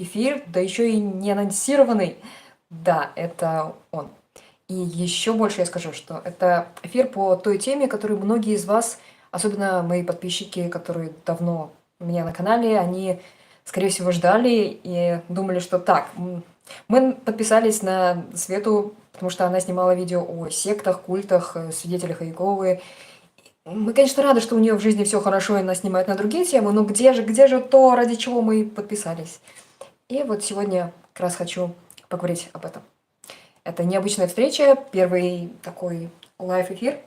эфир, да еще и не анонсированный. Да, это он. И еще больше я скажу, что это эфир по той теме, которую многие из вас, особенно мои подписчики, которые давно у меня на канале, они, скорее всего, ждали и думали, что так, мы подписались на Свету, потому что она снимала видео о сектах, культах, свидетелях Иеговы. Мы, конечно, рады, что у нее в жизни все хорошо, и она снимает на другие темы, но где же то, ради чего мы подписались? И вот сегодня как раз хочу поговорить об этом. Это необычная встреча, первый такой лайв-эфир,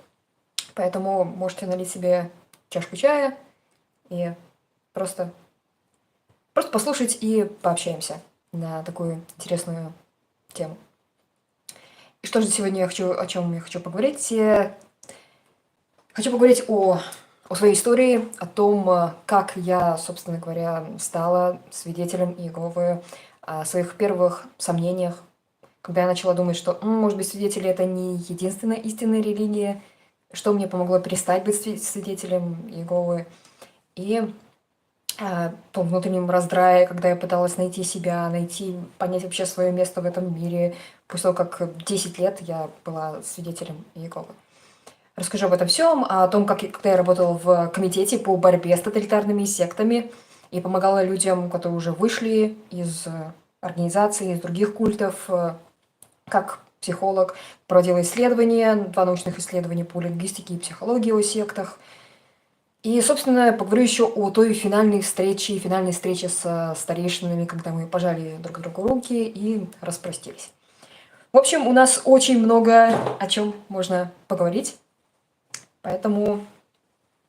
поэтому можете налить себе чашку чая и просто послушать и пообщаемся на такую интересную тему. И что же сегодня о чем я хочу поговорить? Хочу поговорить о своей истории, о том, как я, собственно говоря, стала свидетелем Иеговы, о своих первых сомнениях, когда я начала думать, что, может быть, свидетели — это не единственная истинная религия, что мне помогло перестать быть свидетелем Иеговы, и том внутреннем раздрае, когда я пыталась найти себя, понять вообще свое место в этом мире, после того, как 10 лет я была свидетелем Иеговы. Расскажу об этом всем, о том, когда я работала в комитете по борьбе с тоталитарными сектами и помогала людям, которые уже вышли из организаций, из других культов, как психолог, проводила исследования, 2 научных исследования по лингвистике и психологии о сектах. И, собственно, поговорю еще о той финальной встрече со старейшинами, когда мы пожали друг другу руки и распростились. В общем, у нас очень много о чем можно поговорить, поэтому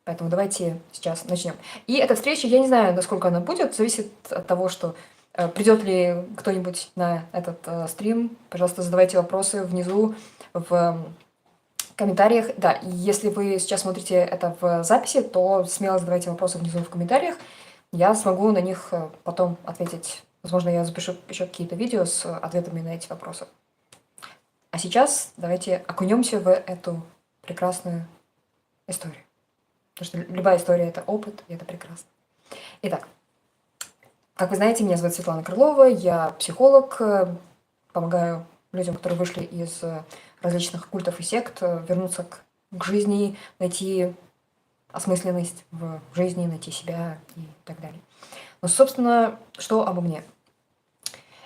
давайте сейчас начнем. И эта встреча, я не знаю, насколько она будет, зависит от того, что придет ли кто-нибудь на этот стрим. Пожалуйста, задавайте вопросы внизу в комментариях. Да, и если вы сейчас смотрите это в записи, то смело задавайте вопросы внизу в комментариях. Я смогу на них потом ответить. Возможно, я запишу еще какие-то видео с ответами на эти вопросы. А сейчас давайте окунемся в эту прекрасную историю. Потому что любая история — это опыт, и это прекрасно. Итак, как вы знаете, меня зовут Светлана Крылова, я психолог, помогаю людям, которые вышли из различных культов и сект, вернуться к жизни, найти осмысленность в жизни, найти себя и так далее. Но, собственно, что обо мне?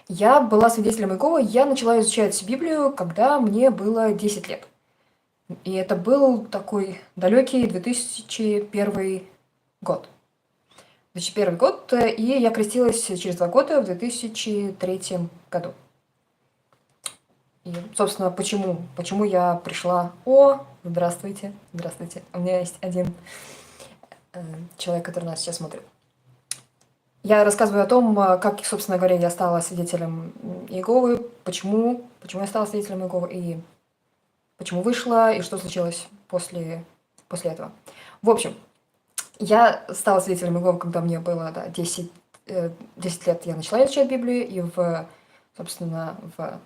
Я была свидетелем Иеговы, я начала изучать Библию, когда мне было 10 лет. И это был такой далекий 2001 год. 2001 год, и я крестилась через 2 года в 2003 году. И, собственно, почему я пришла? Здравствуйте. У меня есть один человек, который нас сейчас смотрит. Я рассказываю о том, как, собственно говоря, я стала свидетелем Иеговы, почему я стала свидетелем Иеговы, и почему вышла, и что случилось после этого. В общем, я стала свидетелем Иеговы, когда мне было 10 лет. Я начала изучать Библию, и собственно, в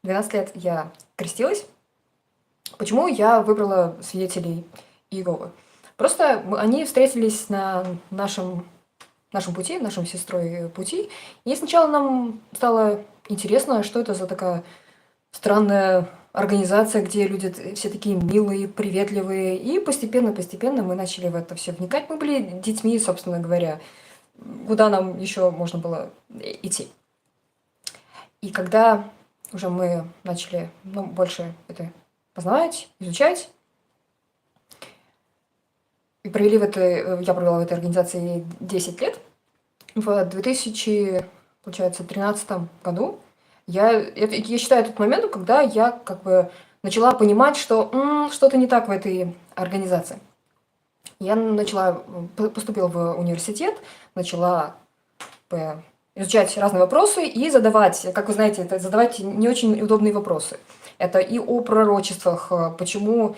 12 лет я крестилась. Почему я выбрала свидетелей Иеговы? Просто они встретились на нашем пути, нашей сестрой пути, и сначала нам стало интересно, что это за такая странная организация, где люди все такие милые, приветливые, и постепенно мы начали в это все вникать. Мы были детьми, собственно говоря, куда нам еще можно было идти. И когда уже мы начали больше это познавать, изучать, и я провела в этой организации 10 лет, в 2013 году я считаю этот момент, когда я как бы начала понимать, что что-то не так в этой организации. Я поступила в университет, начала изучать разные вопросы и задавать, как вы знаете, задавать не очень удобные вопросы. Это и о пророчествах, почему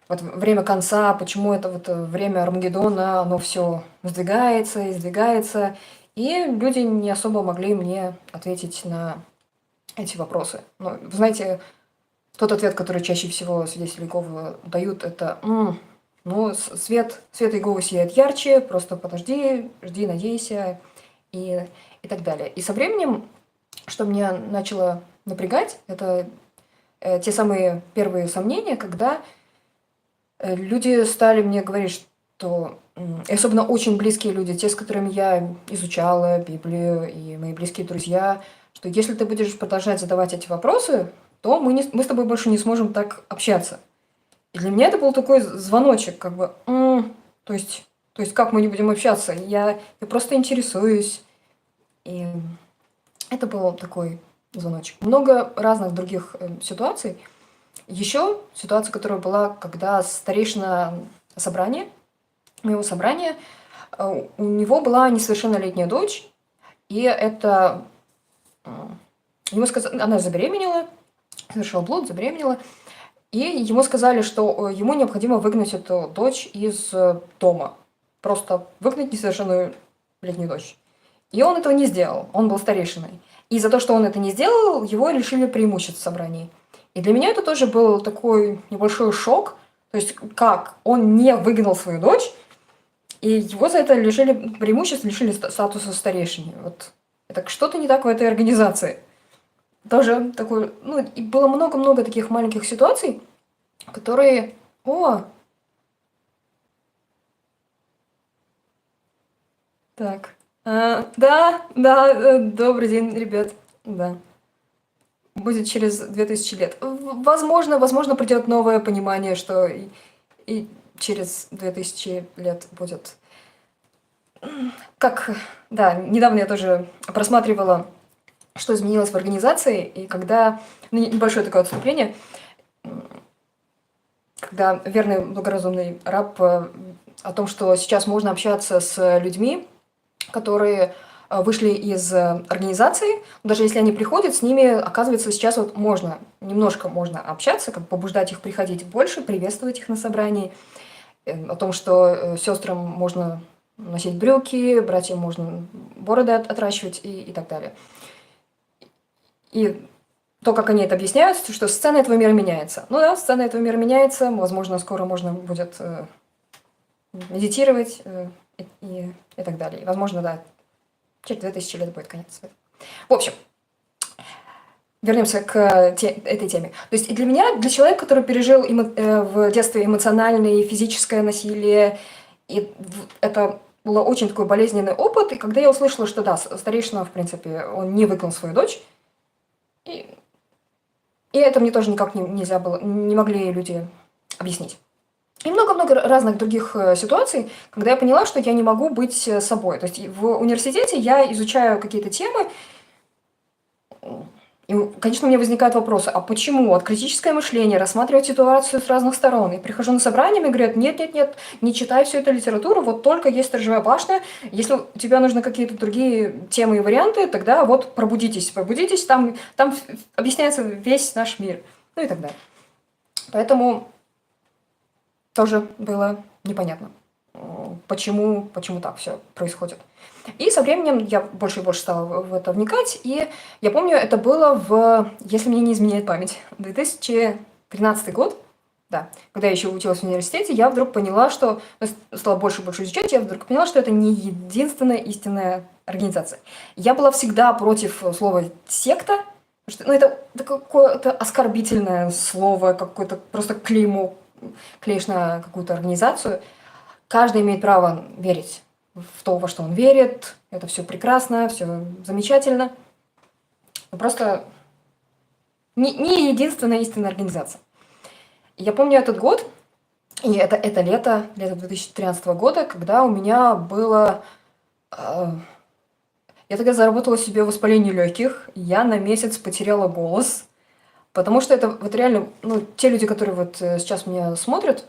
вот время конца, почему это вот время Армагеддона, оно все сдвигается, издвигается. И люди не особо могли мне ответить на эти вопросы. Но, вы знаете, тот ответ, который чаще всего свидетели Иеговы дают, это свет Иеговы сияет ярче, просто подожди, жди, надейся. и так далее. И со временем, что меня начало напрягать, это те самые первые сомнения, когда люди стали мне говорить, что, и особенно очень близкие люди, те, с которыми я изучала Библию, и мои близкие друзья, что если ты будешь продолжать задавать эти вопросы, то мы с тобой больше не сможем так общаться. И для меня это был такой звоночек, как бы, то есть как мы не будем общаться? Я просто интересуюсь. И это был такой звоночек. Много разных других ситуаций. Еще ситуация, которая была, когда старейшина собрания, моего собрания, у него была несовершеннолетняя дочь, и это ему сказали, она забеременела, совершила блуд, забеременела, и ему сказали, что ему необходимо выгнать эту дочь из дома. Просто выгнать несовершеннолетнюю дочь. И он этого не сделал, он был старейшиной. И за то, что он это не сделал, его лишили преимуществ в собрании. И для меня это тоже был такой небольшой шок. То есть как он не выгнал свою дочь, и его за это лишили преимуществ, лишили статуса старейшины. Вот это что-то не так в этой организации. Тоже такой, и было много-много таких маленьких ситуаций, которые, так, да, добрый день, ребят, да. Будет через 2000 лет. Возможно, придет новое понимание, что и через 2000 лет будет. Как, да, недавно я тоже просматривала, что изменилось в организации, и когда, небольшое такое отступление, когда верный благоразумный раб о том, что сейчас можно общаться с людьми, которые вышли из организации, даже если они приходят, с ними, оказывается, сейчас вот немножко можно общаться, как побуждать их приходить больше, приветствовать их на собрании, о том, что сестрам можно носить брюки, братьям можно бороды отращивать и так далее. И то, как они это объясняют, что сцена этого мира меняется. Ну да, сцена этого мира меняется, возможно, скоро можно будет медитировать и так далее. И, возможно, да, через 2000 лет будет конец света. В общем, вернемся к этой теме. То есть для меня, для человека, который пережил в детстве эмоциональное и физическое насилие, и это был очень такой болезненный опыт, и когда я услышала, что да, старейшина, в принципе, он не выгнал свою дочь, и это мне тоже никак нельзя было, не могли люди объяснить. И много-много разных других ситуаций, когда я поняла, что я не могу быть собой. То есть в университете я изучаю какие-то темы, и, конечно, у меня возникают вопросы, а почему? Вот критическое мышление, рассматривать ситуацию с разных сторон. И прихожу на собрание, мне говорят, нет, не читай всю эту литературу, вот только есть «Сторожевая башня». Если у тебя нужны какие-то другие темы и варианты, тогда вот пробудитесь, там объясняется весь наш мир. Ну и так далее. Поэтому тоже было непонятно, почему так все происходит. И со временем я больше и больше стала в это вникать, и я помню, это было если мне не изменяет память, 2013 год, да, когда я еще училась в университете, я вдруг поняла, что, стала больше и больше изучать, я вдруг поняла, что это не единственная истинная организация. Я была всегда против слова «секта», потому что, это какое-то оскорбительное слово, какое-то просто клеишь на какую-то организацию. Каждый имеет право верить в то, во что он верит. Это все прекрасно, все замечательно. Но просто не единственная истинная организация. И я помню этот год, и это лето 2013 года, когда у меня было... Я тогда заработала себе воспаление легких, я на месяц потеряла голос, потому что это вот реально, те люди, которые вот сейчас меня смотрят,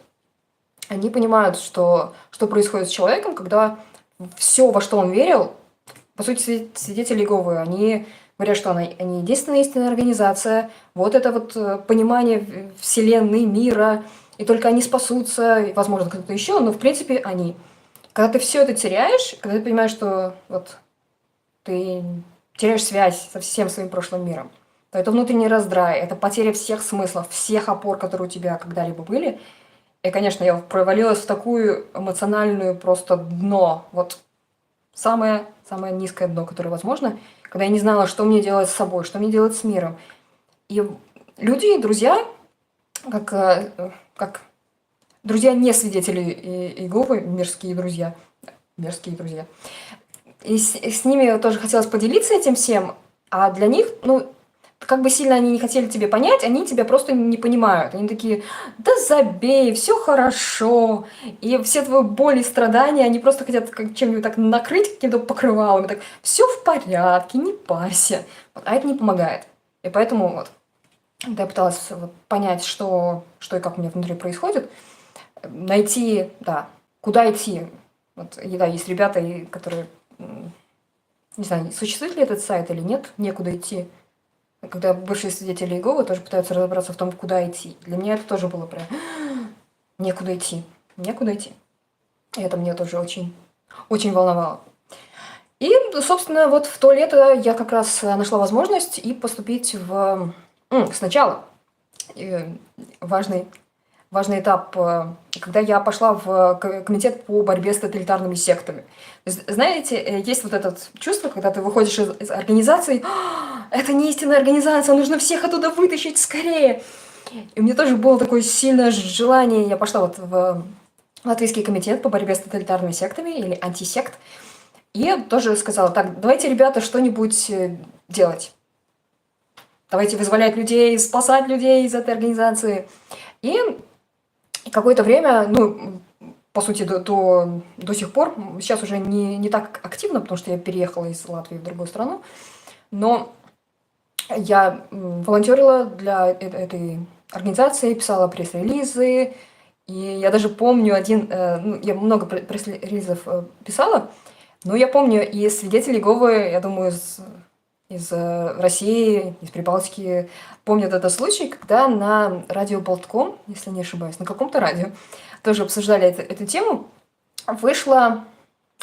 они понимают, что происходит с человеком, когда все, во что он верил, по сути, свидетели Иеговы, они говорят, что они единственная истинная организация, вот это вот понимание вселенной, мира, и только они спасутся, и, возможно, кто-то еще, но в принципе они. Когда ты все это теряешь, когда ты понимаешь, что вот ты теряешь связь со всем своим прошлым миром, то это внутренний раздрай, это потеря всех смыслов, всех опор, которые у тебя когда-либо были. И, конечно, я провалилась в такую эмоциональную просто дно. Вот самое низкое дно, которое возможно, когда я не знала, что мне делать с собой, что мне делать с миром. И люди, друзья, как друзья не свидетели Иеговы, мерзкие друзья. И с ними тоже хотелось поделиться этим всем, а для них, ну, как бы сильно они не хотели тебе понять, они тебя просто не понимают. Они такие: да забей, все хорошо. И все твои боли и страдания, они просто хотят чем-нибудь так накрыть каким-то покрывалом. Так, все в порядке, не парься. Вот, а это не помогает. И поэтому вот, когда я пыталась вот понять, что и как у меня внутри происходит, найти, да, куда идти. Вот, и да, есть ребята, которые, не знаю, существует ли этот сайт или нет, некуда идти. Когда бывшие свидетели Иеговы тоже пытаются разобраться в том, куда идти. Для меня это тоже было прям некуда идти. И это мне тоже очень, очень волновало. И, собственно, вот в то лето я как раз нашла возможность и поступить сначала важный этап, когда я пошла в комитет по борьбе с тоталитарными сектами. Знаете, есть вот это чувство, когда ты выходишь из организации: это не истинная организация, нужно всех оттуда вытащить скорее. И у меня тоже было такое сильное желание. Я пошла вот в Латвийский комитет по борьбе с тоталитарными сектами, или антисект, и тоже сказала: так, давайте, ребята, что-нибудь делать. Давайте вызволять людей, спасать людей из этой организации. И какое-то время, ну, по сути, до сих пор, сейчас уже не так активно, потому что я переехала из Латвии в другую страну, но я волонтерила для этой организации, писала пресс-релизы, и я даже помню я много пресс-релизов писала, но я помню и свидетели Иеговы, я думаю, из России, из Прибалтики, помнят этот случай, когда на радио Болтком, если не ошибаюсь, на каком-то радио, тоже обсуждали эту тему, вышла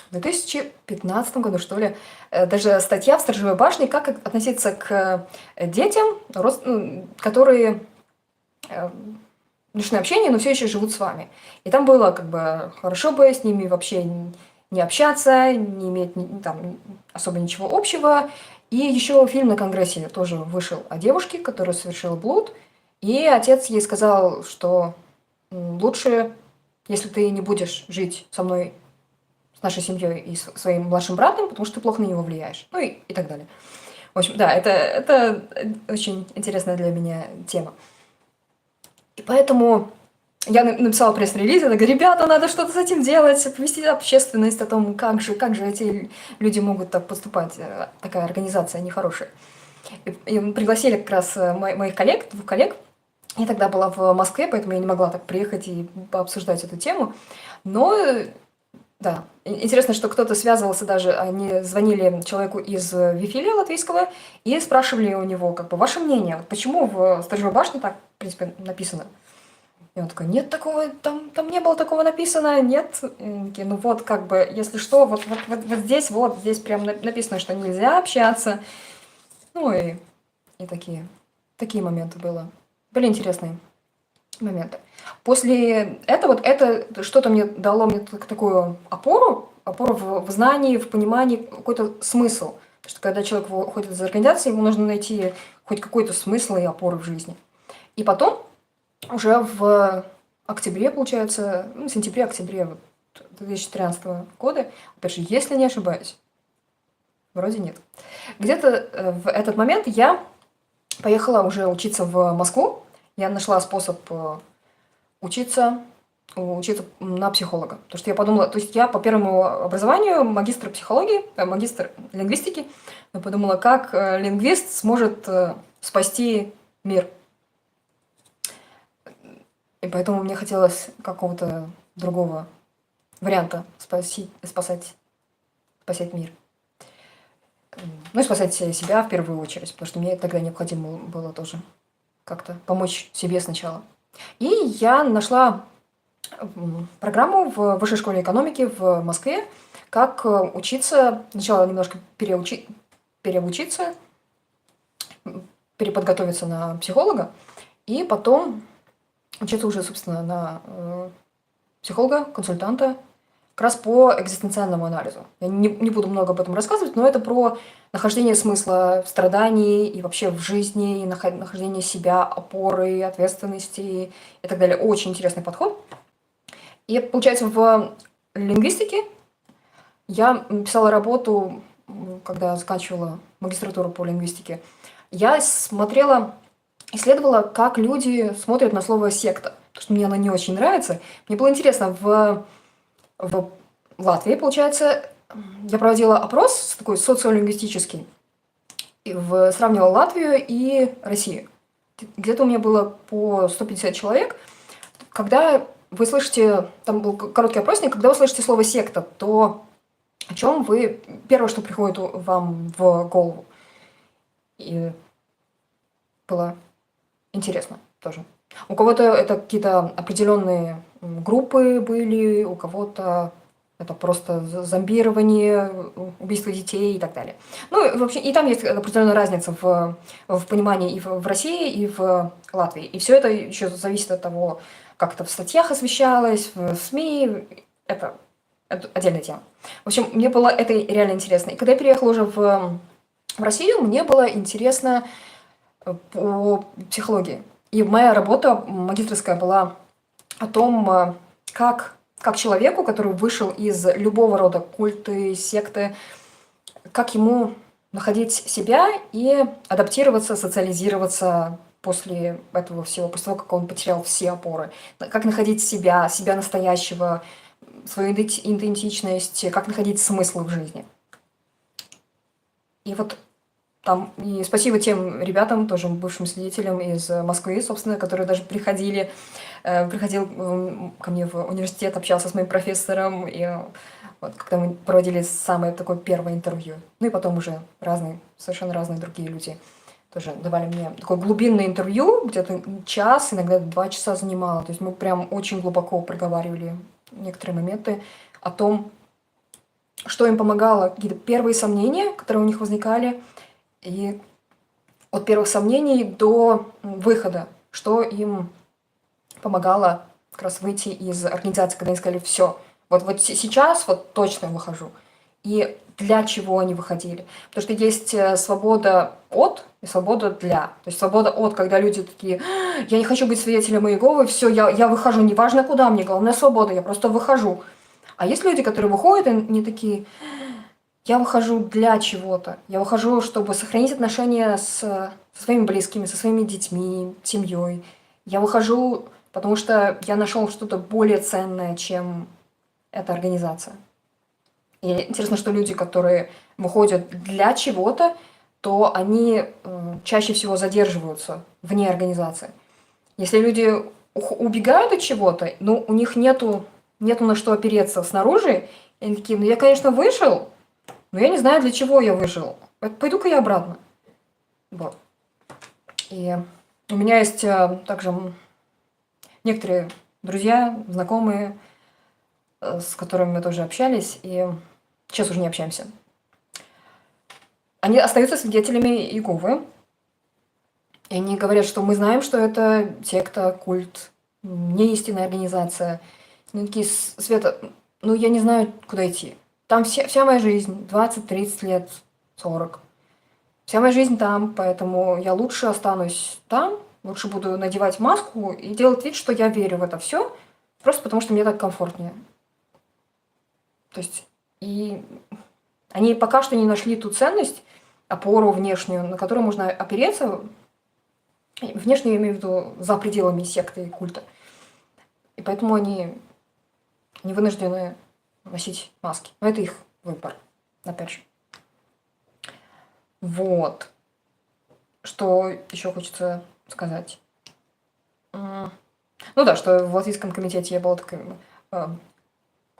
в 2015 году, что ли, даже статья в «Сторожевой башне», как относиться к детям, которые лишены общения, но все еще живут с вами. И там было как бы хорошо бы с ними вообще не общаться, не иметь там особо ничего общего. И еще фильм на Конгрессе тоже вышел о девушке, которая совершила блуд. И отец ей сказал, что лучше, если ты не будешь жить со мной, с нашей семьей и своим младшим братом, потому что ты плохо на него влияешь. Ну и так далее. В общем, да, это очень интересная для меня тема. И поэтому я написала пресс-релиз, я говорю: ребята, надо что-то с этим делать, оповестить общественность о том, как же эти люди могут так поступать, такая организация нехорошая. И пригласили как раз моих коллег, 2 коллег. Я тогда была в Москве, поэтому я не могла так приехать и пообсуждать эту тему. Но, да, интересно, что кто-то связывался даже, они звонили человеку из Вифилия латвийского и спрашивали у него, как бы, ваше мнение, вот почему в «Сторожевой башне» так, в принципе, написано. И он такой: нет такого, там не было такого написано, нет. И они такие: ну вот, как бы, если что, вот здесь прям написано, что нельзя общаться. Ну и такие моменты были интересные моменты. После этого, это что-то мне дало мне такую опору в знании, в понимании, какой-то смысл. Потому что когда человек выходит из организации, ему нужно найти хоть какой-то смысл и опору в жизни. И потом, уже в октябре, получается, сентябре-октябре 2013 года, опять же, если не ошибаюсь, вроде нет, где-то в этот момент я поехала уже учиться в Москву. Я нашла способ учиться на психолога. Потому что я подумала, то есть я по первому образованию магистр психологии, магистр лингвистики, я подумала, как лингвист сможет спасти мир. И поэтому мне хотелось какого-то другого варианта спасать мир. Ну и спасать себя в первую очередь, потому что мне тогда необходимо было тоже как-то помочь себе сначала. И я нашла программу в Высшей школе экономики в Москве, как учиться, сначала немножко переобучиться, переподготовиться на психолога, и потом учиться уже, собственно, на психолога, консультанта как раз по экзистенциальному анализу. Я не буду много об этом рассказывать, но это про нахождение смысла в страдании и вообще в жизни, и нахождение себя, опоры, ответственности и так далее. Очень интересный подход. И получается, в лингвистике я писала работу, когда заканчивала магистратуру по лингвистике. Я исследовала, как люди смотрят на слово «секта», потому что мне оно не очень нравится. Мне было интересно, в Латвии, получается, я проводила опрос такой социолингвистический, и сравнивала Латвию и Россию. Где-то у меня было по 150 человек. Когда вы слышите, там был короткий опросник, когда вы слышите слово «секта», то о чем вы, первое, что приходит вам в голову? И было интересно тоже. У кого-то это какие-то определенные группы были, у кого-то это просто зомбирование, убийство детей и так далее. Ну, и вообще, и там есть определенная разница в понимании и в России, и в Латвии. И все это еще зависит от того, как это в статьях освещалось, в СМИ. Это отдельная тема. В общем, мне было это реально интересно. И когда я переехала уже в Россию, мне было интересно по психологии. И моя работа магистерская была о том, как человеку, который вышел из любого рода культы, секты, как ему находить себя и адаптироваться, социализироваться после этого всего, после того, как он потерял все опоры. Как находить себя настоящего, свою идентичность, как находить смысл в жизни. И вот там, и спасибо тем ребятам, тоже бывшим свидетелям из Москвы, собственно, которые даже приходил ко мне в университет, общался с моим профессором, и вот, когда мы проводили самое такое первое интервью. Ну и потом уже совершенно разные другие люди тоже давали мне такое глубинное интервью, где-то час, иногда 2 часа занимало. То есть мы прям очень глубоко проговаривали некоторые моменты о том, что им помогало, какие-то первые сомнения, которые у них возникали, и от первых сомнений до выхода, что им помогало как раз выйти из организации, когда они сказали: все, вот сейчас вот точно выхожу. И для чего они выходили. Потому что есть свобода от и свобода для. То есть свобода от, когда люди такие: я не хочу быть свидетелем Иеговы, все, я выхожу, неважно куда, мне главное свобода, я просто выхожу. А есть люди, которые выходят, и они такие: я выхожу для чего-то. Я выхожу, чтобы сохранить отношения со своими близкими, со своими детьми, семьей. Я выхожу, потому что я нашел что-то более ценное, чем эта организация. И интересно, что люди, которые выходят для чего-то, то они чаще всего задерживаются вне организации. Если люди убегают от чего-то, ну, у них нету на что опереться снаружи, и они такие: ну, я, конечно, вышел, но я не знаю, для чего я вышел. Пойду-ка я обратно. Вот. И у меня есть также некоторые друзья, знакомые, с которыми мы тоже общались, и сейчас уже не общаемся. Они остаются свидетелями Иеговы, и они говорят, что мы знаем, что это секта, культ, не истинная организация. Они такие: Света, ну я не знаю, куда идти. Там вся моя жизнь, 20-30 лет, 40. Вся моя жизнь там, поэтому я лучше останусь там, лучше буду надевать маску и делать вид, что я верю в это все, просто потому что мне так комфортнее. То есть, и они пока что не нашли ту ценность, опору внешнюю, на которую можно опереться. Внешнюю, я имею в виду, за пределами секты и культа. И поэтому они вынуждены носить маски. Но это их выбор, опять же. Вот. Что еще хочется сказать? Ну да, что в Латвийском комитете я была таким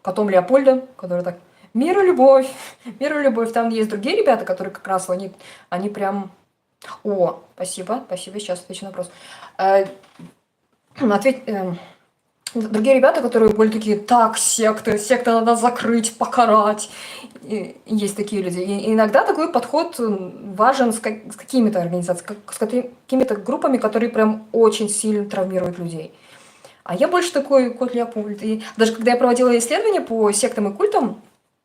котом Леопольдом, который так: мир и любовь, мир и любовь. Там есть другие ребята, которые как раз, они прям... О, спасибо, сейчас отвечу на вопрос. Другие ребята, которые были такие: так, секты надо закрыть, покарать. И есть такие люди. И иногда такой подход важен с какими-то организациями, с какими-то группами, которые прям очень сильно травмируют людей. А я больше такой кот Леопольд. И даже когда я проводила исследования по сектам и культам,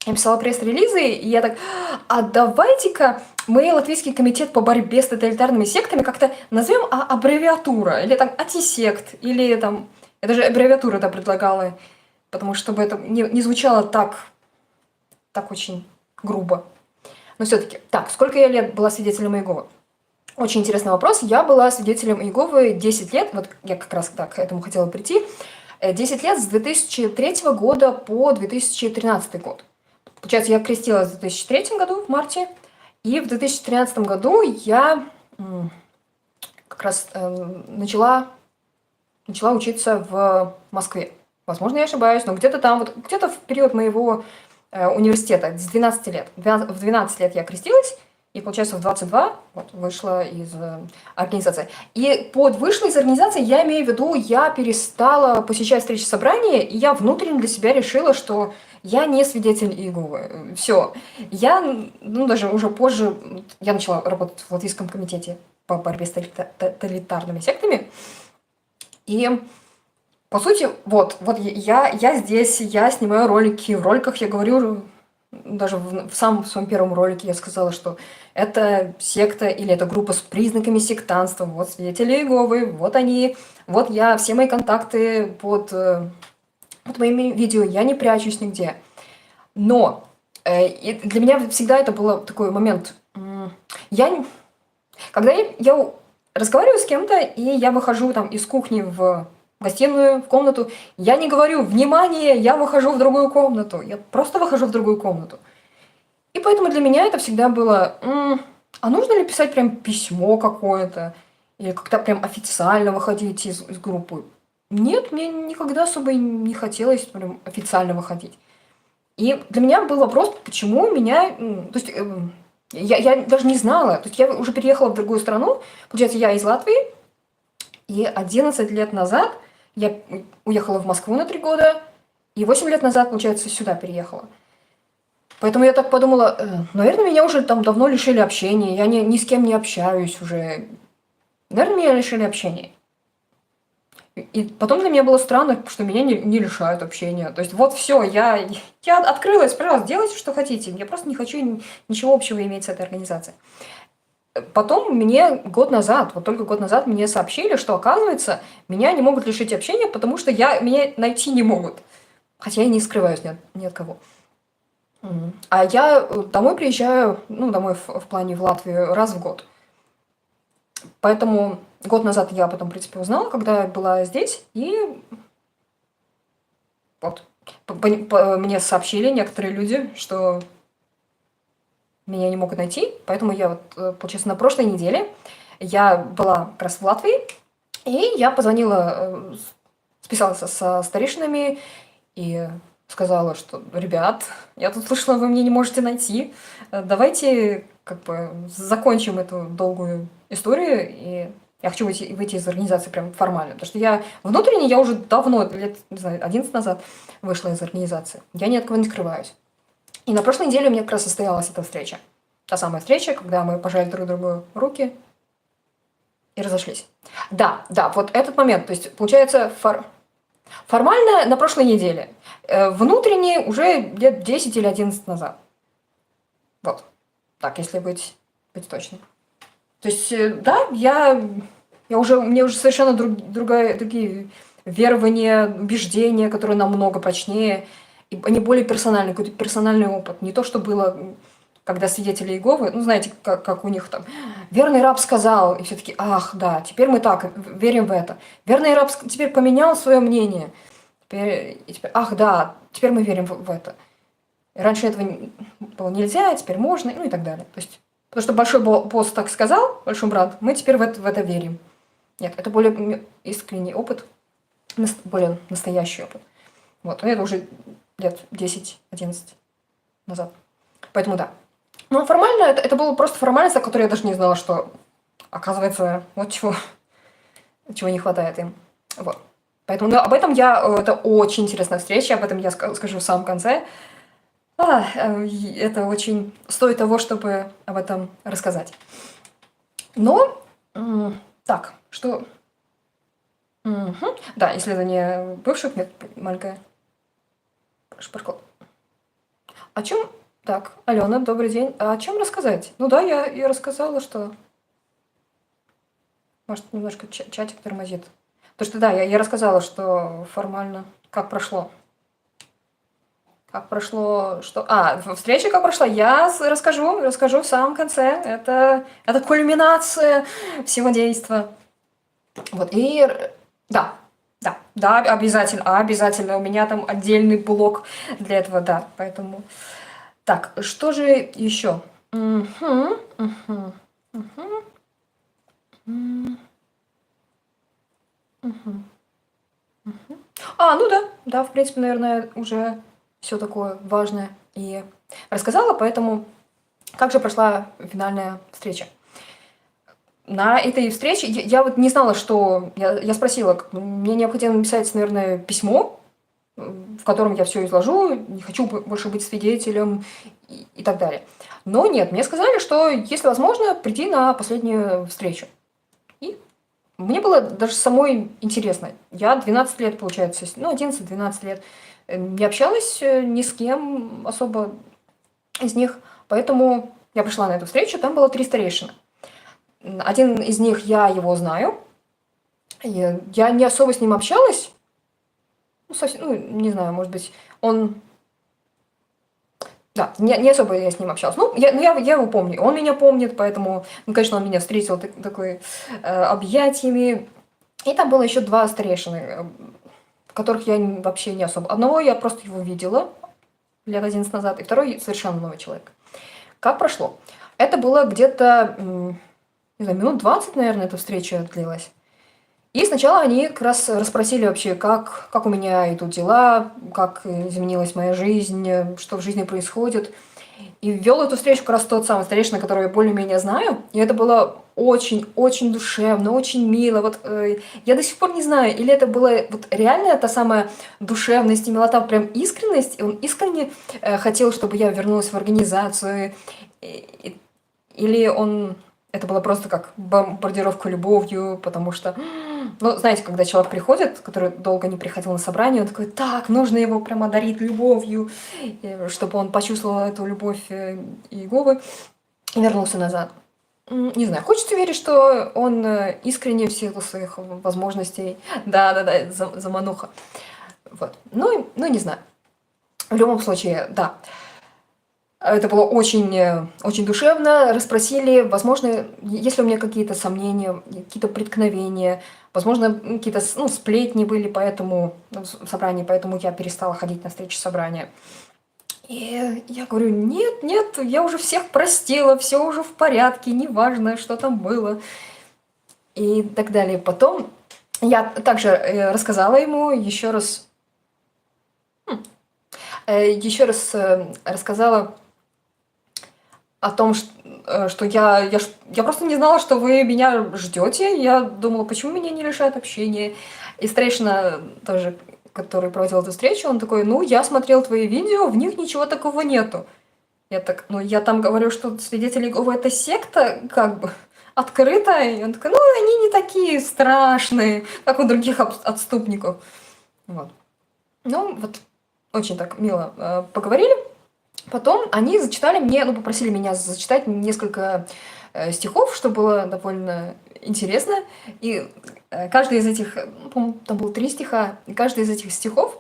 я писала пресс-релизы, и я так, а давайте-ка мы Латвийский комитет по борьбе с тоталитарными сектами как-то назовем аббревиатура, или там антисект, или там, я даже аббревиатуру это предлагала, потому что чтобы это не звучало так очень грубо. Но все-таки, так, сколько я лет была свидетелем Иеговы? Очень интересный вопрос. Я была свидетелем Иеговы 10 лет, вот я как раз так к этому хотела прийти, 10 лет с 2003 года по 2013 год. Получается, я крестилась в 2003 году, в марте, и в 2013 году я как раз начала учиться в Москве. Возможно, я ошибаюсь, но где-то там, вот где-то в период моего университета, с 12 лет. В 12 лет я крестилась, и, получается, в 22 вот, вышла из организации. И под «вышла из организации» я имею в виду, я перестала посещать встречи собрания, и я внутренне для себя решила, что я не свидетель Иеговы. Все. Я, даже уже позже, я начала работать в Латвийском комитете по борьбе с тоталитарными сектами. И, по сути, вот я здесь, я снимаю ролики. В роликах я говорю, даже в самом своем первом ролике я сказала, что это секта или это группа с признаками сектантства. Вот свидетели Иеговы, вот они, вот я, все мои контакты под моими видео, я не прячусь нигде. Но и для меня всегда это был такой момент. Когда я разговариваю с кем-то, и я выхожу там из кухни в гостиную, в комнату, я не говорю «Внимание, я выхожу в другую комнату». Я просто выхожу в другую комнату. И поэтому для меня это всегда было а нужно ли писать прям письмо какое-то? Или как-то прям официально выходить из группы? Нет, мне никогда особо не хотелось прям официально выходить. И для меня был вопрос, почему меня... То есть я даже не знала. То есть я уже переехала в другую страну. Получается, я из Латвии. И 11 лет назад я уехала в Москву на 3 года. И 8 лет назад, получается, сюда переехала. Поэтому я так подумала, наверное, меня уже там давно лишили общения. Я ни с кем не общаюсь уже. Наверное, меня лишили общения. И потом для меня было странно, что меня не лишают общения. То есть вот все, я открылась, пожалуйста, делайте, что хотите. Я просто не хочу ничего общего иметь с этой организацией. Потом мне только год назад мне сообщили, что, оказывается, меня не могут лишить общения, потому что меня найти не могут. Хотя я не скрываюсь ни от кого. А я домой приезжаю, домой в плане в Латвию раз в год. Поэтому год назад я потом, в принципе, узнала, когда я была здесь, и вот мне сообщили некоторые люди, что меня не могут найти, поэтому я получается, на прошлой неделе я была как раз в Латвии, и я позвонила, списалась со старейшинами и сказала, что, ребят, я тут слышала, вы меня не можете найти, давайте как бы закончим эту долгую историю, и я хочу выйти из организации прям формально, потому что я уже давно, лет, не знаю, 11 назад вышла из организации, я ни от кого не скрываюсь. И на прошлой неделе у меня как раз состоялась эта встреча. Та самая встреча, когда мы пожали друг другу руки и разошлись. Да, вот этот момент. То есть, получается, формально на прошлой неделе. Внутренне уже лет 10 или 11 назад. Вот. Так, если быть точным. То есть, да, у меня уже совершенно другие верования, убеждения, которые намного прочнее. И они более персональные, какой-то персональный опыт. Не то, что было, когда свидетели Иеговы, знаете, как у них там, верный раб сказал, и все таки ах, да, теперь мы так, верим в это. Верный раб теперь поменял свое мнение. Теперь, ах, да, теперь мы верим в это. И раньше этого было нельзя, теперь можно, и так далее. То есть, потому что большой босс так сказал, большой брат, мы теперь в это верим. Нет, это более искренний опыт, более настоящий опыт. Вот, это уже лет 10-11 назад. Поэтому да. Но формально это было просто формальность, о которой я даже не знала, что, оказывается, вот чего не хватает им. Вот. Поэтому об этом это очень интересная встреча, об этом я скажу в самом конце. Это очень стоит того, чтобы об этом рассказать. Но, так, что... Мгм. Да, исследование бывших маленькое шпаркло. О чем? Так, Алена, добрый день. А о чем рассказать? Ну да, я рассказала, что... Может, немножко чатик тормозит. То, что да, я рассказала, что формально как прошло. Как прошло, что... встреча как прошла, я расскажу в самом конце. Это кульминация всего действа. Вот, да, да, обязательно. У меня там отдельный блок для этого, да. Поэтому... Так, что же еще? Мгм, мгм, мгм, мгм. Ну да, в принципе, наверное, уже все такое важное и рассказала, поэтому как же прошла финальная встреча? На этой встрече я вот не знала, что... Я спросила, мне необходимо написать, наверное, письмо, в котором я все изложу, не хочу больше быть свидетелем и так далее. Но нет, мне сказали, что если возможно, приди на последнюю встречу. И мне было даже самой интересно. Я 12 лет, получается, 11-12 лет не общалась ни с кем особо из них, поэтому я пришла на эту встречу, там было 3 старейшины. Один из них, я его знаю, я не особо с ним общалась, не знаю, может быть, он... Да, не особо я с ним общалась. Я его помню, он меня помнит, поэтому, конечно, он меня встретил такой объятиями. И там было еще 2 старейшины, которых я вообще не особо... Одного я просто его видела лет 11 назад, и второй совершенно новый человек. Как прошло? Это было где-то, не знаю, минут 20, наверное, эта встреча длилась. И сначала они как раз расспросили вообще, как у меня идут дела, как изменилась моя жизнь, что в жизни происходит. И вел эту встречу как раз тот самый старейшина, которого я более-менее знаю. И это было очень-очень душевно, очень мило. Вот я до сих пор не знаю, или это была вот реально та самая душевность и милота, прям искренность. И он искренне хотел, чтобы я вернулась в организацию. Или он... Это было просто как бомбардировка любовью, потому что, знаете, когда человек приходит, который долго не приходил на собрание, он такой, так, нужно его прямо одарить любовью, чтобы он почувствовал эту любовь Иеговы и вернулся назад. Не знаю, хочется верить, что он искренне в силу своих возможностей. Да, замануха. Вот. Не знаю. В любом случае, да. Это было очень душевно. Расспросили, возможно, есть ли у меня какие-то сомнения, какие-то преткновения, возможно, какие-то сплетни были поэтому в собрании, поэтому я перестала ходить на встречи собрания. И я говорю, нет, я уже всех простила, все уже в порядке, неважно, что там было. И так далее. Потом я также рассказала ему еще раз рассказала о том, что я просто не знала, что вы меня ждете. Я думала, почему меня не лишают общения. И старейшина тоже, который проводил эту встречу, он такой, я смотрел твои видео, в них ничего такого нету. Я так, я там говорю, что свидетели Иеговы это секта, как бы, открытая. И он такой, они не такие страшные, как у других отступников. Вот. Вот очень так мило поговорили. Потом они зачитали мне, попросили меня зачитать несколько стихов, что было довольно интересно. И каждый из этих, по-моему, там было 3 стиха, и каждый из этих стихов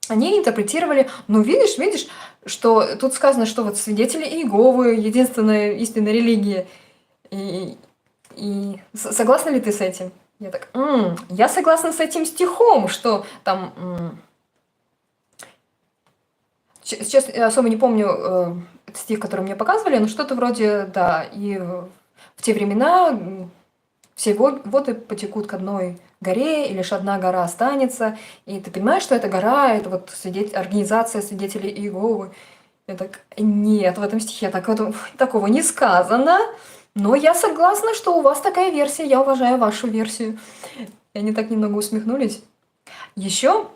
они интерпретировали, видишь, что тут сказано, что вот свидетели Иеговы, единственная истинная религия. И согласна ли ты с этим? Я так, я согласна с этим стихом, что там... Сейчас я особо не помню этот стих, который мне показывали, но что-то вроде, да, и в те времена все воды потекут к одной горе, и лишь одна гора останется. И ты понимаешь, что эта гора, это вот организация свидетелей Иеговы. Я так, нет, в этом стихе такого не сказано. Но я согласна, что у вас такая версия, я уважаю вашу версию. И они так немного усмехнулись. Еще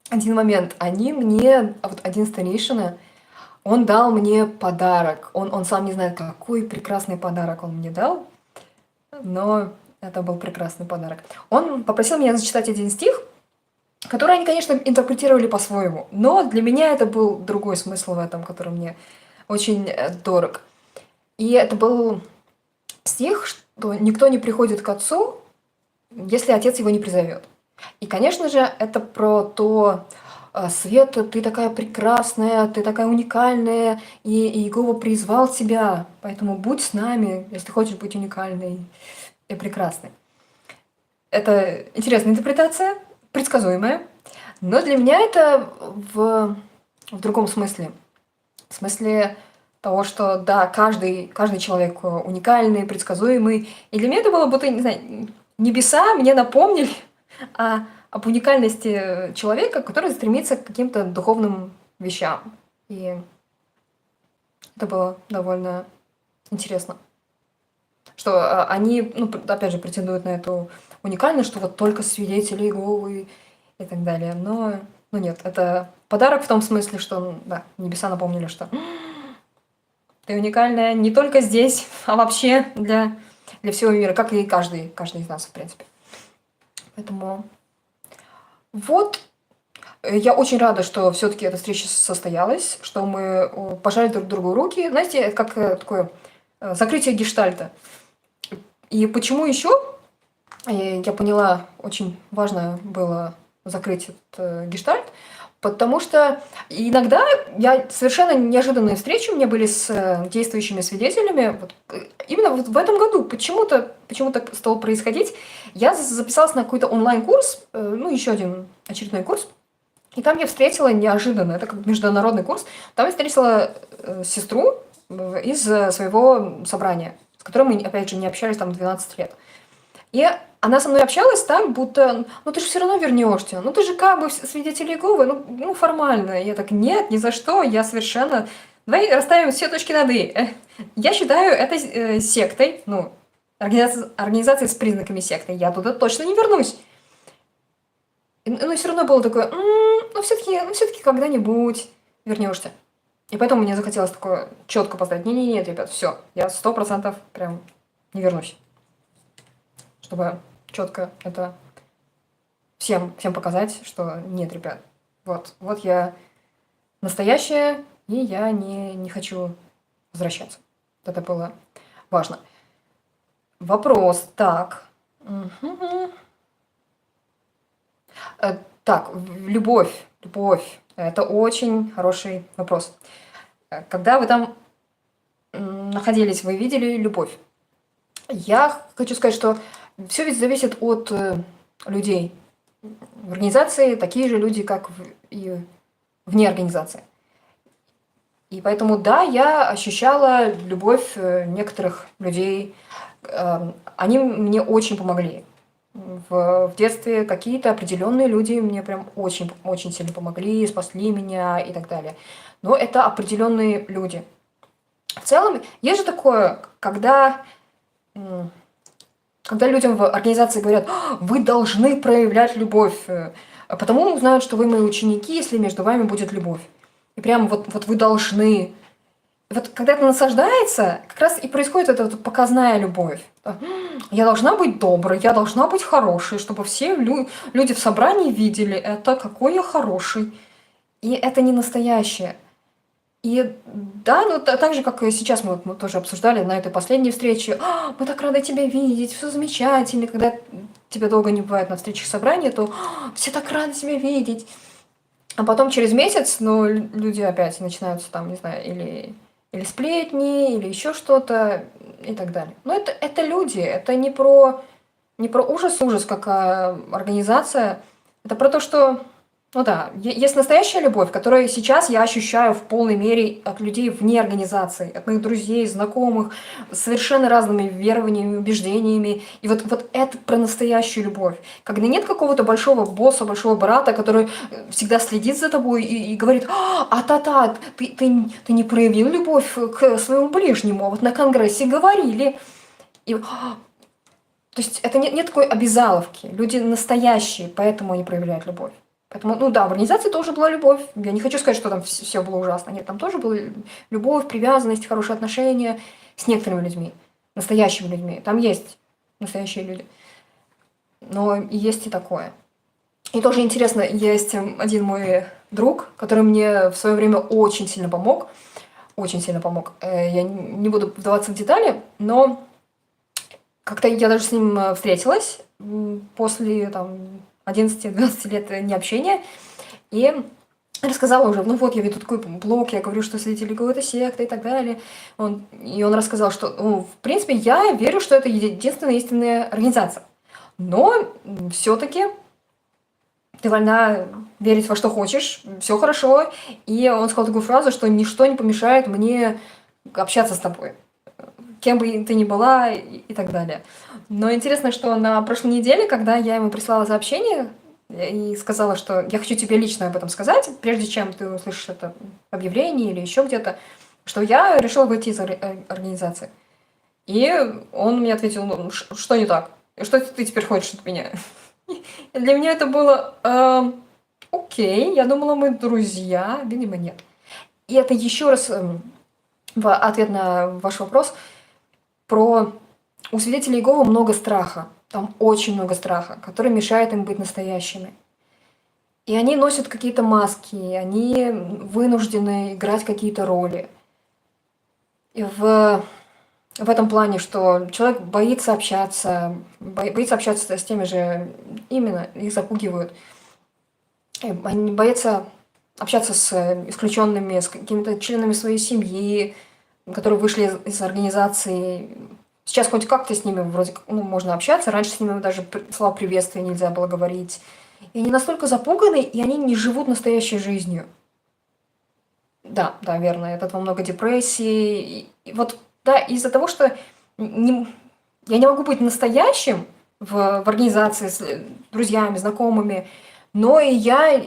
один момент. Вот один старейшина, он дал мне подарок. Он сам не знает, какой прекрасный подарок он мне дал. Но Это был прекрасный подарок. Он попросил меня зачитать один стих, который они, конечно, интерпретировали по-своему, но для меня это был другой смысл в этом, который мне очень дорог. И это был стих, что никто не приходит к отцу, если отец его не призовет. И, конечно же, это про то, Света, ты такая прекрасная, ты такая уникальная, и Иегова призвал тебя, поэтому будь с нами, если хочешь быть уникальной и прекрасной. Это интересная интерпретация, предсказуемая, но для меня это в другом смысле. В смысле того, что да, каждый человек уникальный, предсказуемый. И для меня это было будто, не знаю, небеса мне напомнили об уникальности человека, который стремится к каким-то духовным вещам. И это было довольно интересно. Что они, ну, опять же, претендуют на эту уникальность, что вот только свидетели Иеговы и так далее. Но нет, это подарок в том смысле, что да, небеса напомнили, что ты уникальная не только здесь, а вообще для всего мира, как и каждый из нас, в принципе. Поэтому вот, я очень рада, что все-таки эта встреча состоялась, что мы пожали друг другу руки. Знаете, это как такое закрытие гештальта. И почему еще? Я поняла, очень важно было закрыть этот гештальт, потому что иногда я совершенно неожиданные встречи у меня были с действующими свидетелями. Вот, именно вот в этом году почему-то стало происходить. Я записалась на какой-то онлайн-курс, ну, еще один очередной курс, и там я встретила неожиданно, это как международный курс, там я встретила сестру из своего собрания, с которой мы, опять же, не общались там 12 лет. И она со мной общалась так, будто, ну ты же все равно вернешься, ну ты же как бы свидетель Иеговы, ну формально. И я так, нет, ни за что, я совершенно... Давай расставим все точки над «и». Я считаю это сектой, ну, организацией с признаками секты. Я туда точно не вернусь. Но все равно было такое, ну все-таки когда-нибудь вернешься. И поэтому мне захотелось такое четко поставить, нет, ребят, все, я 100% прям не вернусь. Чтобы четко это всем показать, что нет, ребят, вот я настоящая, и я не хочу возвращаться. Вот это было важно. Вопрос, так. Так, любовь, это очень хороший вопрос. Когда вы там находились, вы видели любовь? Я хочу сказать, что все ведь зависит от людей. В организации такие же люди, как и вне организации. И поэтому, да, я ощущала любовь некоторых людей. Они мне очень помогли. В детстве какие-то определенные люди мне прям очень сильно помогли, спасли меня и так далее. Но это определенные люди. В целом, есть же такое, когда людям в организации говорят, вы должны проявлять любовь, потому узнают, что вы мои ученики, если между вами будет любовь. И прям вот вы должны. Вот когда это насаждается, как раз и происходит эта вот показная любовь. Я должна быть доброй, я должна быть хорошей, чтобы все люди в собрании видели это, какой я хороший. И это не настоящее. И да, ну так же, как и сейчас мы тоже обсуждали на этой последней встрече, мы так рады тебя видеть, все замечательно. Когда тебя долго не бывает на встречах собрания, то все так рады тебя видеть. А потом через месяц, ну, люди опять начинаются там, не знаю, или сплетни, или еще что-то и так далее. Но это люди, это не про ужас, какая организация. Это про то, что, ну да, есть настоящая любовь, которую сейчас я ощущаю в полной мере от людей вне организации, от моих друзей, знакомых, с совершенно разными верованиями, убеждениями. И вот это про настоящую любовь. Когда нет какого-то большого босса, большого брата, который всегда следит за тобой и говорит, ты не проявил любовь к своему ближнему, а вот на конгрессе говорили. И, то есть это нет такой обязаловки. Люди настоящие, поэтому они проявляют любовь. Поэтому, ну да, в организации тоже была любовь. Я не хочу сказать, что там все было ужасно. Нет, там тоже была любовь, привязанность, хорошие отношения с некоторыми людьми, настоящими людьми. Там есть настоящие люди. Но есть и такое. И тоже интересно, есть один мой друг, который мне в свое время очень сильно помог. Очень сильно помог. Я не буду вдаваться в детали, но как-то я даже с ним встретилась после там, 11-12 лет необщения. И рассказала уже, ну вот, я веду такой блог, я говорю, что свидетели какой-то секты и так далее. И он рассказал, что, ну, в принципе, я верю, что это единственная истинная организация. Но все-таки ты вольна верить во что хочешь, все хорошо. И он сказал такую фразу, что ничто не помешает мне общаться с тобой, кем бы ты ни была и так далее. Но интересно, что на прошлой неделе, когда я ему прислала сообщение и сказала, что я хочу тебе лично об этом сказать, прежде чем ты услышишь это объявление или еще где-то, что я решила выйти из организации. И он мне ответил, ну, что не так? И что ты теперь хочешь от меня? И для меня это было, окей, я думала, мы друзья, видимо, нет. И это еще раз в ответ на ваш вопрос про у свидетелей Иеговы много страха, там очень много страха, который мешает им быть настоящими. И они носят какие-то маски, они вынуждены играть какие-то роли. И в этом плане, что человек боится общаться с теми же, именно их запугивают. Они боятся общаться с исключенными, с какими-то членами своей семьи, которые вышли из организации. Сейчас хоть как-то с ними вроде можно общаться. Раньше с ними даже слова приветствия нельзя было говорить. И они настолько запуганы, и они не живут настоящей жизнью. Да, верно. Это во много депрессии. И вот, да, из-за того, что я не могу быть настоящим в организации с друзьями, знакомыми, но и я,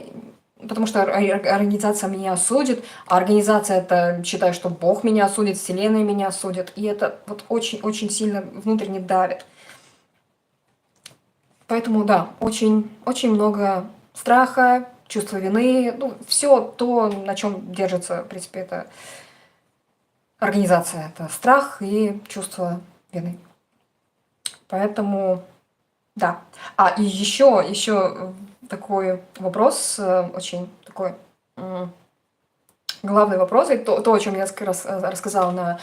потому что организация меня осудит, а организация это, считаю, что Бог меня осудит, Вселенная меня осудит, и это вот очень сильно внутренне давит. Поэтому, да, очень много страха, чувства вины, все то, на чем держится, в принципе, это организация. Это страх и чувство вины. Поэтому, да. И еще такой вопрос, очень такой главный вопрос, и то, о чем я как раз рассказала на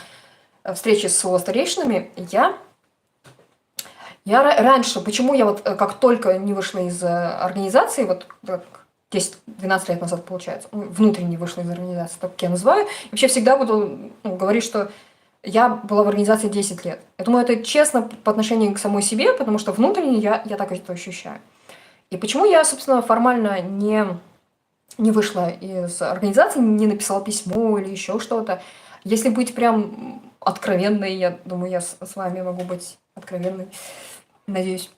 встрече со старейшинами. Я раньше, почему я вот как только не вышла из организации, вот 10-12 лет назад, получается, внутренне вышла из организации, так как я называю, вообще всегда буду говорить, что я была в организации 10 лет. Я думаю, это честно по отношению к самой себе, потому что внутренне я так это ощущаю. И почему я, собственно, формально не вышла из организации, не написала письмо или еще что-то. Если быть прям откровенной, я думаю, я с вами могу быть откровенной, надеюсь,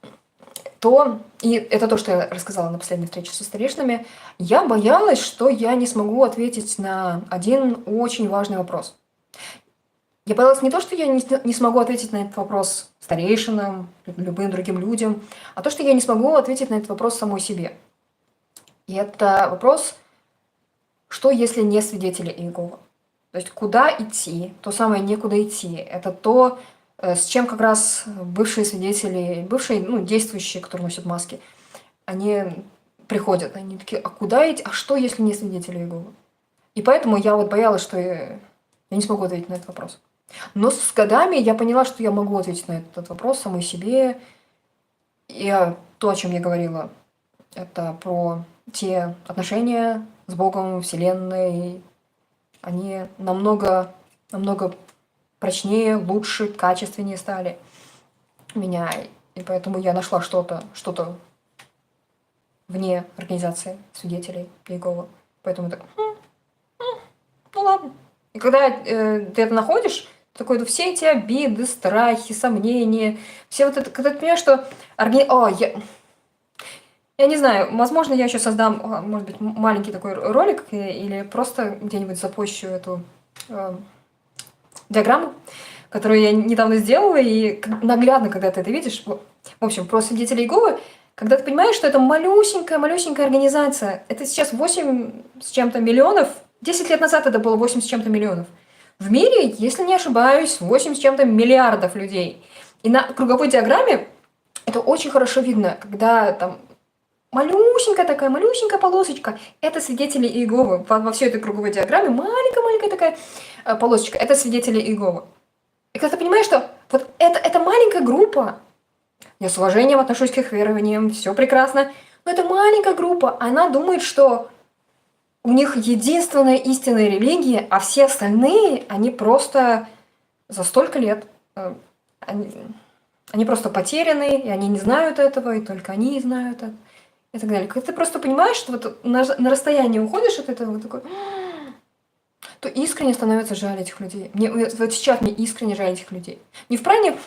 то, и это то, что я рассказала на последней встрече со старейшинами, я боялась, что я не смогу ответить на один очень важный вопрос. Я боялась не то, что я не смогу ответить на этот вопрос старейшинам, любым другим людям, а то, что я не смогу ответить на этот вопрос самой себе. И это вопрос, что если не свидетели Иеговы? То есть куда идти, то самое некуда идти. Это то, с чем как раз бывшие свидетели, бывшие, действующие, которые носят маски, они приходят, они такие, а куда идти, а что если не свидетели Иеговы? И поэтому я вот боялась, что я не смогу ответить на этот вопрос. Но с годами я поняла, что я могу ответить на этот вопрос самой себе. И то, о чем я говорила, это про те отношения с Богом, Вселенной. Они намного прочнее, лучше, качественнее стали меня. И поэтому я нашла что-то вне организации свидетелей Иеговы. Поэтому так, ну ладно. И когда ты это находишь, такой, все эти обиды, страхи, сомнения, все вот это, когда ты понимаешь, что я не знаю, возможно, я еще создам, может быть, маленький такой ролик или просто где-нибудь запущу эту диаграмму, которую я недавно сделала, и наглядно, когда ты это видишь, в общем, про свидетелей Иеговы, когда ты понимаешь, что это малюсенькая организация, это сейчас 8 с чем-то миллионов, 10 лет назад это было 8 с чем-то миллионов. В мире, если не ошибаюсь, 8 с чем-то миллиардов людей. И на круговой диаграмме это очень хорошо видно, когда там малюсенькая полосочка — это свидетели Иеговы. Во всей этой круговой диаграмме маленькая-маленькая такая полосочка — это свидетели Иеговы. И когда ты понимаешь, что вот это маленькая группа, я с уважением отношусь к их верованиям, все прекрасно, но это маленькая группа, она думает, что у них единственная истинная религия, а все остальные, они просто за столько лет, они, они просто потеряны, и они не знают этого, и только они знают это, и так далее. Когда ты просто понимаешь, что вот на расстоянии уходишь от этого, вот такой, то искренне становится жаль этих людей. Вот сейчас мне искренне жаль этих людей. Не в плане,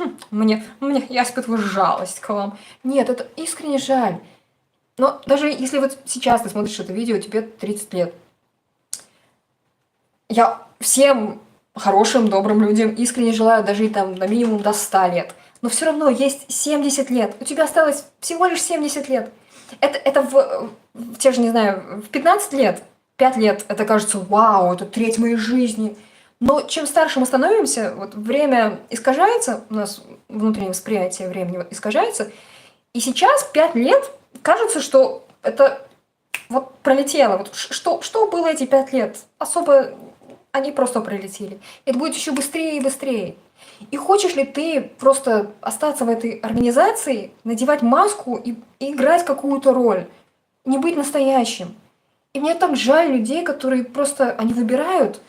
я испытываю жалость к вам. Нет, это искренне жаль. Но даже если вот сейчас ты смотришь это видео, тебе 30 лет. Я всем хорошим, добрым людям искренне желаю дожить там на минимум до 100 лет. Но все равно есть 70 лет. У тебя осталось всего лишь 70 лет. Это те же, не знаю, в 15 лет, 5 лет, это кажется, вау, это треть моей жизни. Но чем старше мы становимся, вот время искажается, у нас внутреннее восприятие времени искажается, и сейчас 5 лет кажется, что это вот пролетело. Вот что было эти 5 лет? Особо они просто пролетели. Это будет еще быстрее и быстрее. И хочешь ли ты просто остаться в этой организации, надевать маску и играть какую-то роль, не быть настоящим? И мне так жаль людей, которые просто, они выбирают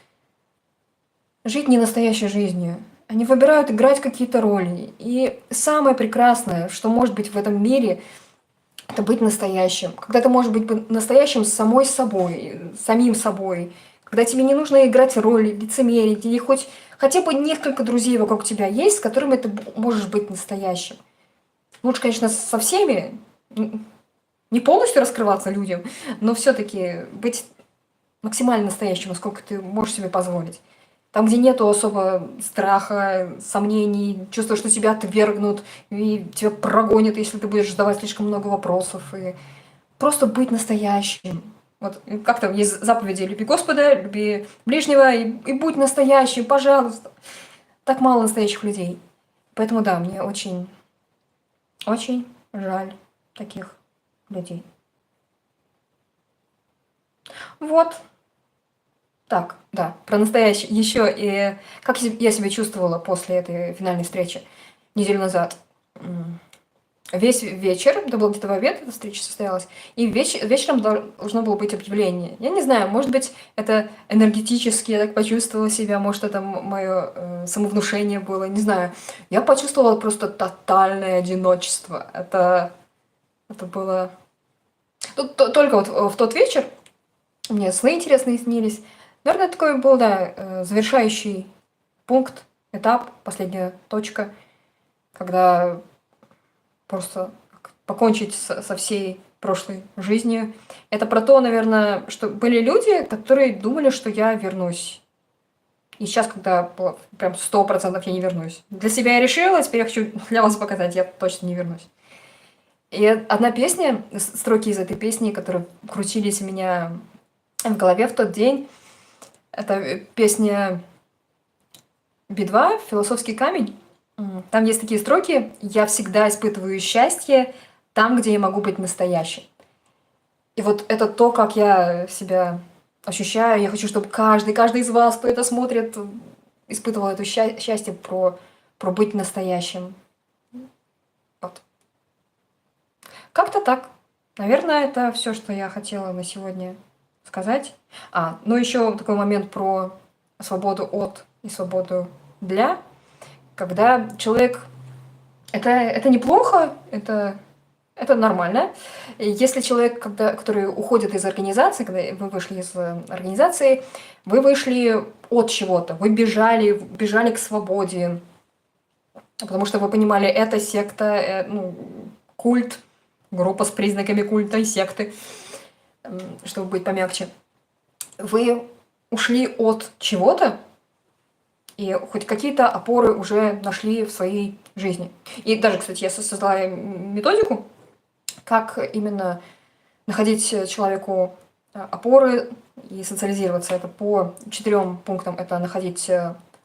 жить не настоящей жизнью. Они выбирают играть какие-то роли. И самое прекрасное, что может быть в этом мире, это быть настоящим. Когда ты можешь быть настоящим с самой собой, самим собой. Когда тебе не нужно играть роли, лицемерить, или хотя бы несколько друзей вокруг тебя есть, с которыми ты можешь быть настоящим. Лучше, конечно, со всеми, не полностью раскрываться людям, но все-таки быть максимально настоящим, насколько ты можешь себе позволить. Там, где нету особо страха, сомнений, чувства, что тебя отвергнут, и тебя прогонят, если ты будешь задавать слишком много вопросов. И просто быть настоящим. Вот как там есть заповеди: люби Господа, люби ближнего и будь настоящим, пожалуйста. Так мало настоящих людей. Поэтому да, мне очень, очень жаль таких людей. Вот. Так, да, про настоящее. Еще и как я себя чувствовала после этой финальной встречи неделю назад. Весь вечер, это был где-то в обед, эта встреча состоялась, и вечером должно было быть объявление. Я не знаю, может быть, это энергетически я так почувствовала себя, может, это мое самовнушение было, не знаю. Я почувствовала просто тотальное одиночество. Это было... Только вот в тот вечер мне сны интересные снились. Наверное, такой был, да, завершающий пункт, этап, последняя точка, когда просто покончить со всей прошлой жизнью. Это про то, наверное, что были люди, которые думали, что я вернусь. И сейчас, когда было прям 100% я не вернусь. Для себя я решила, теперь я хочу для вас показать, я точно не вернусь. И одна песня, строки из этой песни, которые крутились у меня в голове в тот день, это песня Би-2 «Философский камень». Там есть такие строки: «Я всегда испытываю счастье там, где я могу быть настоящим». И вот это то, как я себя ощущаю. Я хочу, чтобы каждый из вас, кто это смотрит, испытывал это счастье про быть настоящим. Вот. Как-то так. Наверное, это все, что я хотела на сегодня сказать. Ну еще такой момент про свободу от и свободу для. Когда человек... Это неплохо, это нормально. И если человек, который уходит из организации, когда вы вышли из организации, вы вышли от чего-то, вы бежали к свободе, потому что вы понимали, это секта, культ, группа с признаками культа и секты, чтобы быть помягче. Вы ушли от чего-то, и хоть какие-то опоры уже нашли в своей жизни. И даже, кстати, я создала методику, как именно находить человеку опоры и социализироваться. Это по 4 пунктам. Это находить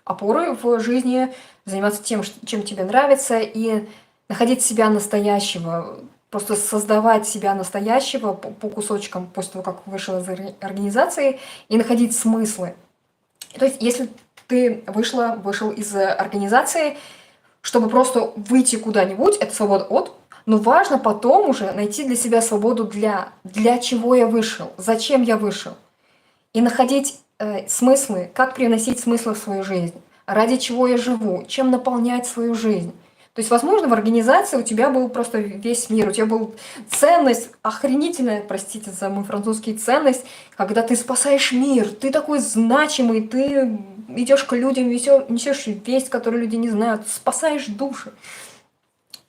опоры в жизни, заниматься тем, чем тебе нравится, и находить себя настоящего, просто создавать себя настоящего по кусочкам после того, как вышел из организации, и находить смыслы. То есть, если ты вышел из организации, чтобы просто выйти куда-нибудь, это свобода от, но важно потом уже найти для себя свободу для чего я вышел, зачем я вышел. И находить смыслы, как приносить смыслы в свою жизнь, ради чего я живу, чем наполнять свою жизнь. То есть, возможно, в организации у тебя был просто весь мир, у тебя была ценность охренительная, простите за мой французский, ценность, когда ты спасаешь мир, ты такой значимый, ты идешь к людям, несешь весть, которую люди не знают, спасаешь души.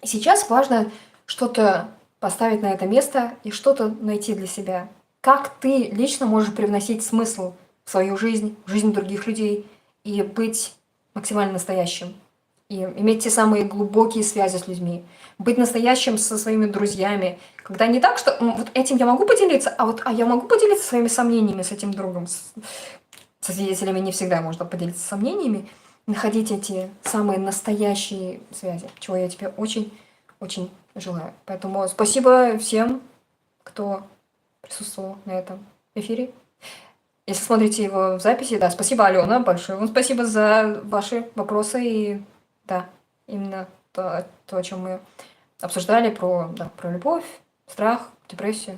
И сейчас важно что-то поставить на это место и что-то найти для себя. Как ты лично можешь привносить смысл в свою жизнь, в жизнь других людей и быть максимально настоящим. И иметь те самые глубокие связи с людьми. Быть настоящим со своими друзьями. Когда не так, что вот этим я могу поделиться, а я могу поделиться своими сомнениями с этим другом. Со свидетелями не всегда можно поделиться сомнениями. Находить эти самые настоящие связи, чего я тебе очень желаю. Поэтому спасибо всем, кто присутствовал на этом эфире. Если смотрите его в записи, да, спасибо, Алена, большое вам спасибо за ваши вопросы и, да, именно то о чем мы обсуждали, про любовь, страх, депрессию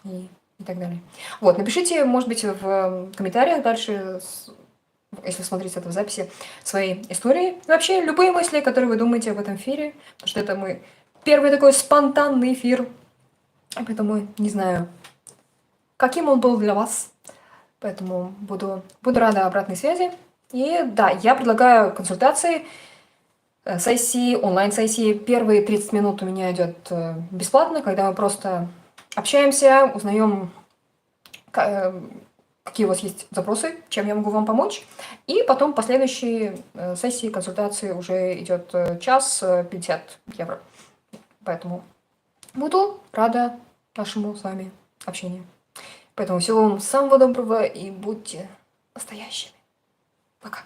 и так далее. Вот, напишите, может быть, в комментариях дальше, если смотрите это в записи, свои истории. Вообще, любые мысли, которые вы думаете об этом эфире, потому что это мой первый такой спонтанный эфир. Поэтому не знаю, каким он был для вас. Поэтому буду рада обратной связи. И да, я предлагаю консультации, сессии, онлайн-сессии. Первые 30 минут у меня идет бесплатно, когда мы просто общаемся, узнаем, какие у вас есть запросы, чем я могу вам помочь. И потом последующие сессии, консультации уже идет час 50 евро. Поэтому буду рада нашему с вами общению. Поэтому всего вам самого доброго и будьте настоящими. Пока.